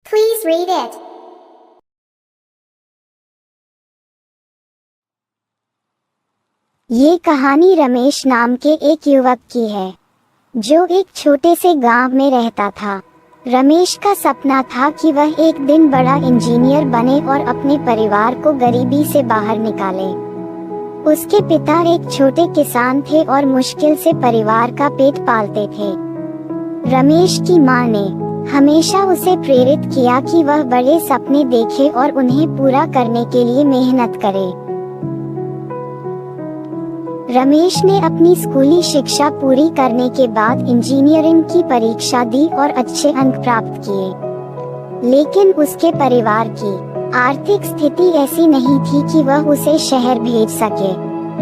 Please read it. ये कहानी रमेश नाम के एक युवक की है जो एक छोटे से गांव में रहता था। रमेश का सपना था कि वह एक दिन बड़ा इंजीनियर बने और अपने परिवार को गरीबी से बाहर निकाले। उसके पिता एक छोटे किसान थे और मुश्किल से परिवार का पेट पालते थे। रमेश की मां ने हमेशा उसे प्रेरित किया कि वह बड़े सपने देखे और उन्हें पूरा करने के लिए मेहनत करे। रमेश ने अपनी स्कूली शिक्षा पूरी करने के बाद इंजीनियरिंग की परीक्षा दी और अच्छे अंक प्राप्त किए, लेकिन उसके परिवार की आर्थिक स्थिति ऐसी नहीं थी कि वह उसे शहर भेज सके।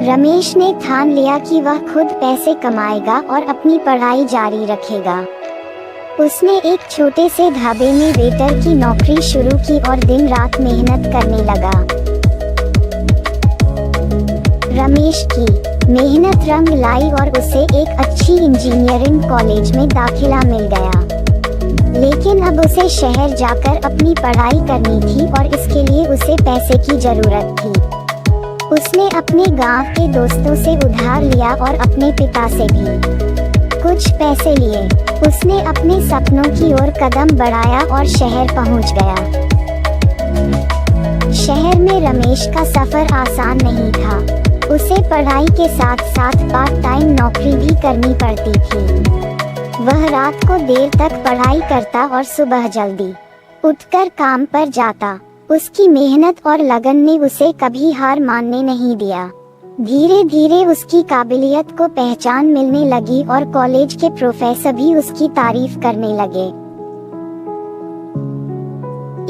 रमेश ने ठान लिया कि वह खुद पैसे कमाएगा और अपनी पढ़ाई जारी रखेगा। उसने एक छोटे से ढाबे में वेटर की नौकरी शुरू की और दिन रात मेहनत करने लगा। रमेश की मेहनत रंग लाई और उसे एक अच्छी इंजीनियरिंग कॉलेज में दाखिला मिल गया, लेकिन अब उसे शहर जाकर अपनी पढ़ाई करनी थी और इसके लिए उसे पैसे की जरूरत थी। उसने अपने गांव के दोस्तों से उधार लिया और अपने पिता से भी कुछ पैसे लिए। उसने अपने सपनों की ओर कदम बढ़ाया और शहर पहुंच गया। शहर में रमेश का सफर आसान नहीं था। उसे पढ़ाई के साथ साथ पार्ट टाइम नौकरी भी करनी पड़ती थी। वह रात को देर तक पढ़ाई करता और सुबह जल्दी उठकर काम पर जाता। उसकी मेहनत और लगन ने उसे कभी हार मानने नहीं दिया। धीरे धीरे उसकी काबिलियत को पहचान मिलने लगी और कॉलेज के प्रोफेसर भी उसकी तारीफ करने लगे।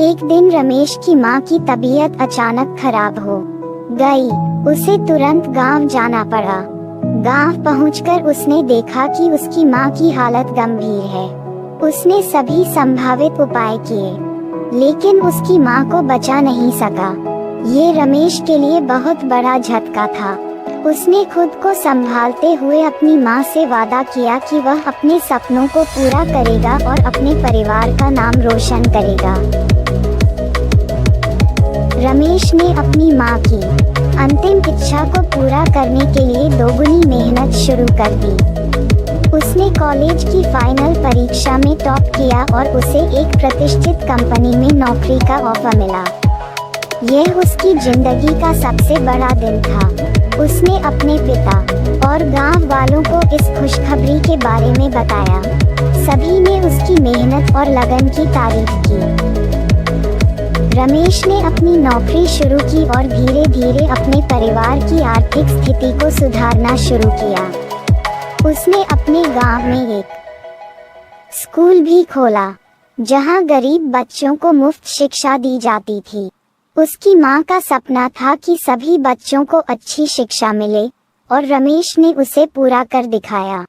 एक दिन रमेश की मां की तबीयत अचानक खराब हो गई। उसे तुरंत गांव जाना पड़ा। गांव पहुंचकर उसने देखा कि उसकी मां की हालत गंभीर है। उसने सभी संभावित उपाय किए, लेकिन उसकी मां को बचा नहीं सका। ये रमेश के लिए बहुत बड़ा झटका था। उसने खुद को संभालते हुए अपनी मां से वादा किया कि वह अपने सपनों को पूरा करेगा और अपने परिवार का नाम रोशन करेगा। रमेश ने अपनी मां की अंतिम इच्छा को पूरा करने के लिए दोगुनी मेहनत शुरू कर दी। उसने कॉलेज की फाइनल परीक्षा में टॉप किया और उसे एक प्रतिष्ठित कंपनी में नौकरी का ऑफर मिला। यह उसकी जिंदगी का सबसे बड़ा दिन था। उसने अपने पिता और गांव वालों को इस खुशखबरी के बारे में बताया। सभी ने उसकी मेहनत और लगन की तारीफ की। रमेश ने अपनी नौकरी शुरू की और धीरे धीरे अपने परिवार की आर्थिक स्थिति को सुधारना शुरू किया। उसने अपने गांव में एक स्कूल भी खोला, जहां गरीब बच्चों को मुफ्त शिक्षा दी जाती थी। उसकी मां का सपना था कि सभी बच्चों को अच्छी शिक्षा मिले और रमेश ने उसे पूरा कर दिखाया।